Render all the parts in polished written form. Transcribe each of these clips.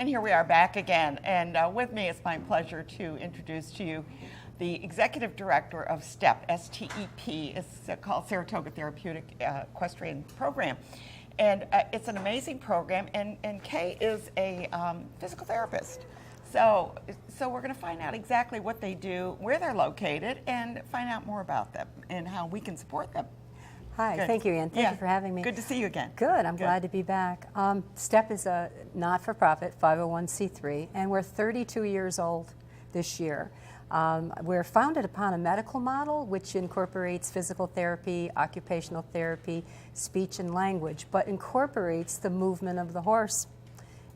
And here we are back again. And with me, it's my pleasure to introduce to you the Executive Director of STEP, S-T-E-P. It's called Saratoga Therapeutic Equestrian Program. And it's an amazing program. And Kay is a physical therapist. So we're going to find out exactly what they do, where they're located, and find out more about them and how we can support them. Hi, Good. Thank you, Ann. Thank you for having me. Good to see you again. Good, I'm glad to be back. STEP is a not-for-profit 501c3, and we're 32 years old this year. We're founded upon a medical model which incorporates physical therapy, occupational therapy, speech and language, but incorporates the movement of the horse,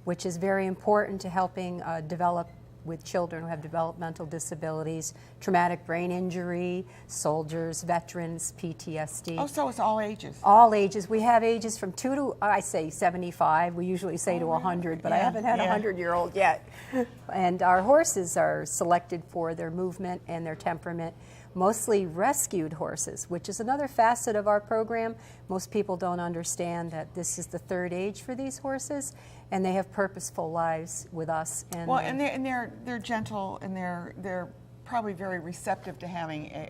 which is very important to helping develop with children who have developmental disabilities, traumatic brain injury, soldiers, veterans, PTSD. Oh, so it's all ages? All ages. We have ages from 2 to, I say 75. We usually say to 100, but I haven't had a 100-year-old yet. And our horses are selected for their movement and their temperament, mostly rescued horses, which is another facet of our program. Most people don't understand that this is the third age for these horses, and they have purposeful lives with us. And well, and they're gentle, and they're probably very receptive to having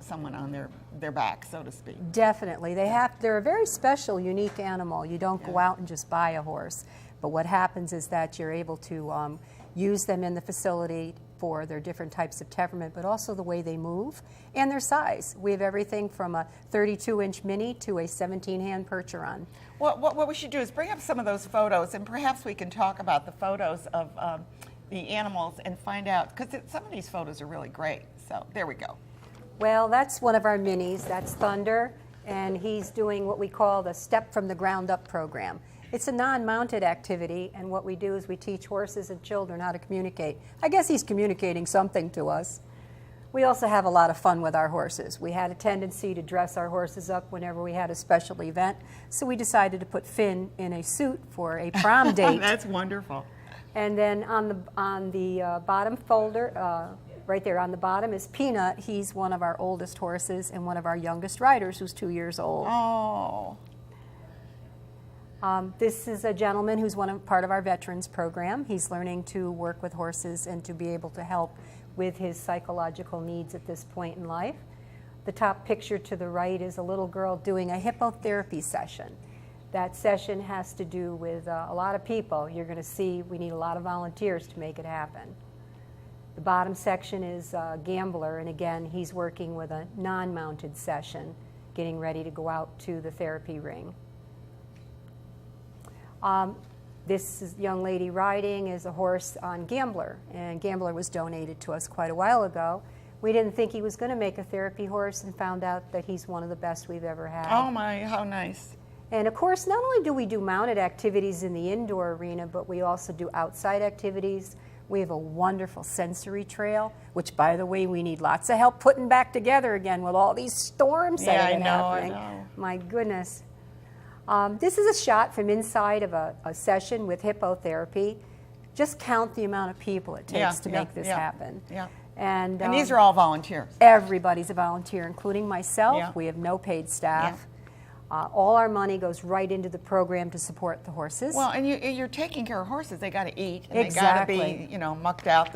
someone on their back, so to speak. Definitely. They're a very special, unique animal. You don't go out and just buy a horse. But what happens is that you're able to use them in the facility for their different types of temperament, but also the way they move and their size. We have everything from a 32-inch mini to a 17-hand Percheron. Well, what we should do is bring up some of those photos, and perhaps we can talk about the photos of the animals and find out, because some of these photos are really great. So there we go. Well, that's one of our minis. That's Thunder, and he's doing what we call the Step from the Ground Up program. It's a non-mounted activity, and what we do is we teach horses and children how to communicate. I guess he's communicating something to us. We also have a lot of fun with our horses. We had a tendency to dress our horses up whenever we had a special event, so we decided to put Finn in a suit for a prom date. That's wonderful. And then on the bottom folder, right there on the bottom, is Peanut. He's one of our oldest horses and one of our youngest riders, who's 2 years old. Oh. This is a gentleman who's part of our veterans program. He's learning to work with horses and to be able to help with his psychological needs at this point in life. The top picture to the right is a little girl doing a hippotherapy session. That session has to do with a lot of people. You're going to see we need a lot of volunteers to make it happen. The bottom section is Gambler, and again, he's working with a non-mounted session, getting ready to go out to the therapy ring. This young lady riding is a horse on Gambler, and Gambler was donated to us quite a while ago. We didn't think he was going to make a therapy horse and found out that he's one of the best we've ever had. Oh my, how nice. And of course, not only do we do mounted activities in the indoor arena, but we also do outside activities. We have a wonderful sensory trail, which, by the way, we need lots of help putting back together again with all these storms that have been happening. I know. My goodness. This is a shot from inside of a session with hippotherapy. Just count the amount of people it takes to make this happen. Yeah. And these are all volunteers. Everybody's a volunteer, including myself. Yeah. We have no paid staff. All our money goes right into the program to support the horses. Well, and you're taking care of horses. They got to eat, and Exactly. they got to be, mucked out,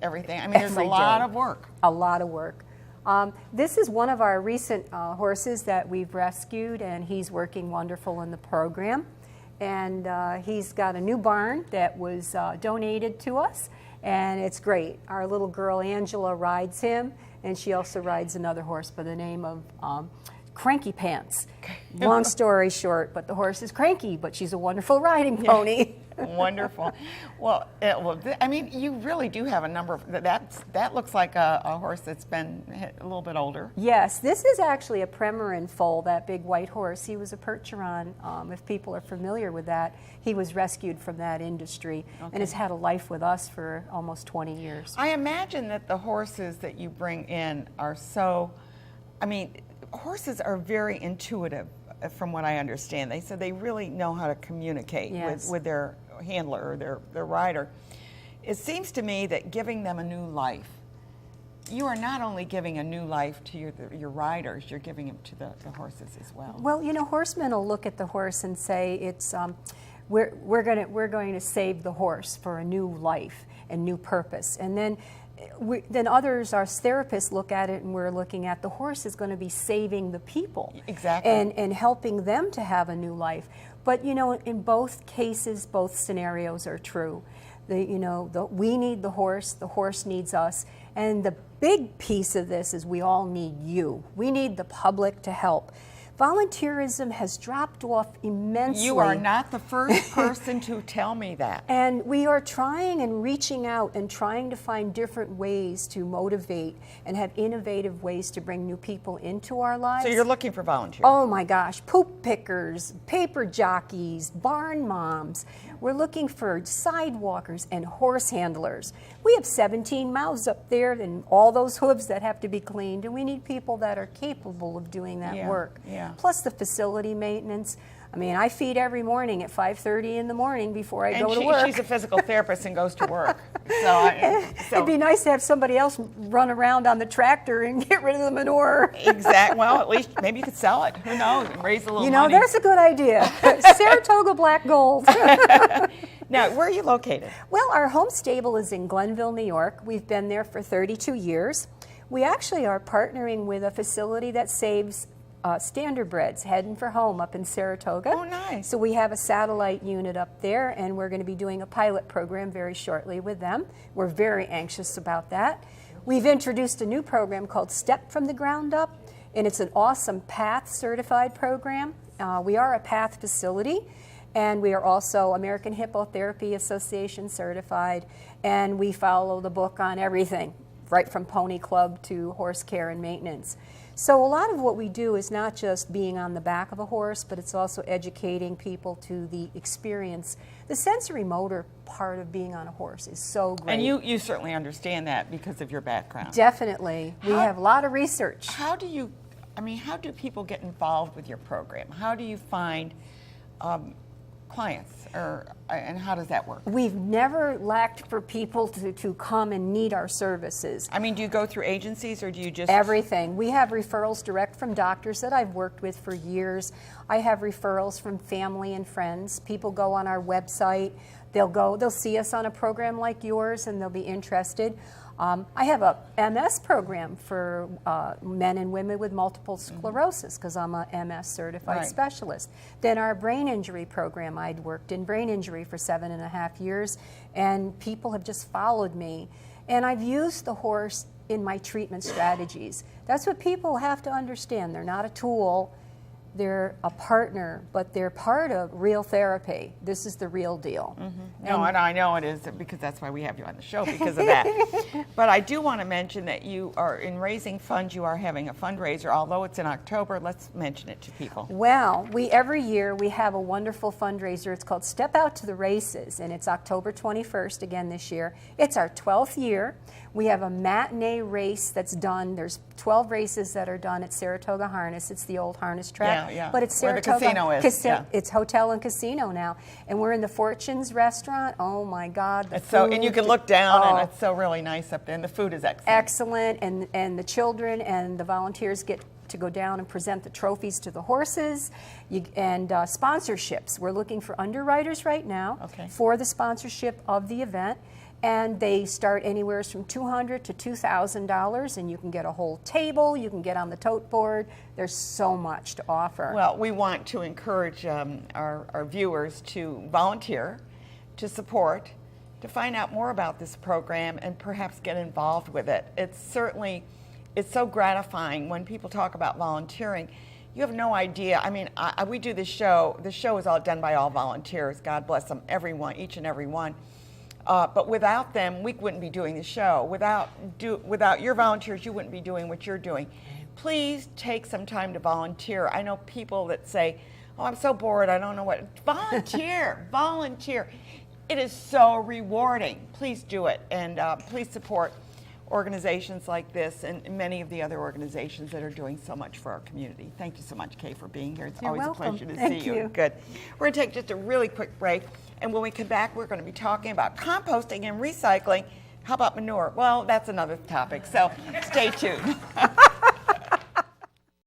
everything. I mean, there's a lot of work. A lot of work. This is one of our recent horses that we've rescued, and he's working wonderful in the program. And he's got a new barn that was donated to us, and it's great. Our little girl, Angela, rides him, and she also rides another horse by the name of Cranky Pants. Long story short, but the horse is cranky, but she's a wonderful riding pony. Wonderful. Well, I mean, you really do have a number of, that looks like a horse that's been a little bit older. Yes, this is actually a Premarin foal, that big white horse. He was a Percheron, if people are familiar with that. He was rescued from that industry and has had a life with us for almost 20 years. I imagine that the horses that you bring in are so, I mean, horses are very intuitive, from what I understand. They said they really know how to communicate with their handler or their rider. It seems to me that giving them a new life, you are not only giving a new life to your riders, you're giving it to the horses as well. Well, horsemen will look at the horse and say it's we're going to save the horse for a new life and new purpose. And then others, our therapists, look at it and we're looking at the horse is going to be saving the people. Exactly. And helping them to have a new life. But you know, in both cases, both scenarios are true. We need the horse needs us. And the big piece of this is we all need you. We need the public to help. Volunteerism has dropped off immensely. You are not the first person to tell me that. And we are trying and reaching out and trying to find different ways to motivate and have innovative ways to bring new people into our lives. So you're looking for volunteers? Oh my gosh, poop pickers, paper jockeys, barn moms. We're looking for sidewalkers and horse handlers. We have 17 mouths up there and all those hooves that have to be cleaned, and we need people that are capable of doing that work. Yeah. Plus the facility maintenance. I mean, I feed every morning at 5:30 in the morning before I go to work. She's a physical therapist and goes to work. It'd be nice to have somebody else run around on the tractor and get rid of the manure. Exactly. Well, at least maybe you could sell it. Who knows? And raise a little money. That's a good idea. Saratoga Black Gold. Now, where are you located? Well, our home stable is in Glenville, New York. We've been there for 32 years. We actually are partnering with a facility that saves standardbreds heading for home up in Saratoga. Oh, nice. So we have a satellite unit up there, and we're going to be doing a pilot program very shortly with them. We're very anxious about that. We've introduced a new program called Step from the Ground Up, and it's an awesome PATH certified program. We are a PATH facility, and we are also American Hippotherapy Association certified, and we follow the book on everything, right from pony club to horse care and maintenance. So a lot of what we do is not just being on the back of a horse, but it's also educating people to the experience. The sensory motor part of being on a horse is so great. And you certainly understand that because of your background. Definitely. We have a lot of research. How do people get involved with your program? How do you find clients, and how does that work? We've never lacked for people to come and need our services. I mean, do you go through agencies or do you just... Everything. We have referrals direct from doctors that I've worked with for years. I have referrals from family and friends. People go on our website. They'll see us on a program like yours and they'll be interested. I have a MS program for men and women with multiple sclerosis because I'm a MS certified specialist. Then our brain injury program, I'd worked in brain injury for 7.5 years, and people have just followed me. And I've used the horse in my treatment strategies. That's what people have to understand. They're not a tool. They're a partner, but they're part of real therapy. This is the real deal. No, and I know it is because that's why we have you on the show, because of that. But I do want to mention that you are, in raising funds, you are having a fundraiser. Although it's in October, let's mention it to people. Well, every year we have a wonderful fundraiser. It's called Step Out to the Races, and it's October 21st again this year. It's our 12th year. We have a matinee race that's done. There's 12 races that are done at Saratoga Harness. It's the old harness track. Yeah. But it's Saratoga. Where the casino is. It's hotel and casino now. And we're in the Fortunes restaurant. Oh my God. The it's food. So, and you can look down and it's so really nice up there. And the food is excellent. Excellent. And the children and the volunteers get to go down and present the trophies to the horses. And sponsorships. We're looking for underwriters right now for the sponsorship of the event. And they start anywhere from $200 to $2,000, and you can get a whole table, you can get on the tote board. There's so much to offer. Well, we want to encourage our viewers to volunteer, to support, to find out more about this program, and perhaps get involved with it. It's so gratifying when people talk about volunteering. You have no idea. I mean, we do this show. The show is all done by all volunteers. God bless them, everyone, each and every one. But without them, we wouldn't be doing the show. Without your volunteers, you wouldn't be doing what you're doing. Please take some time to volunteer. I know people that say, oh, I'm so bored, I don't know what. Volunteer, volunteer. It is so rewarding. Please do it, and please support organizations like this and many of the other organizations that are doing so much for our community. Thank you so much, Kay, for being here. It's always welcome. a pleasure to Thank see you. you. Good. We're going to take just a really quick break, and when we come back, we're going to be talking about composting and recycling. How about manure? Well, that's another topic, so stay tuned.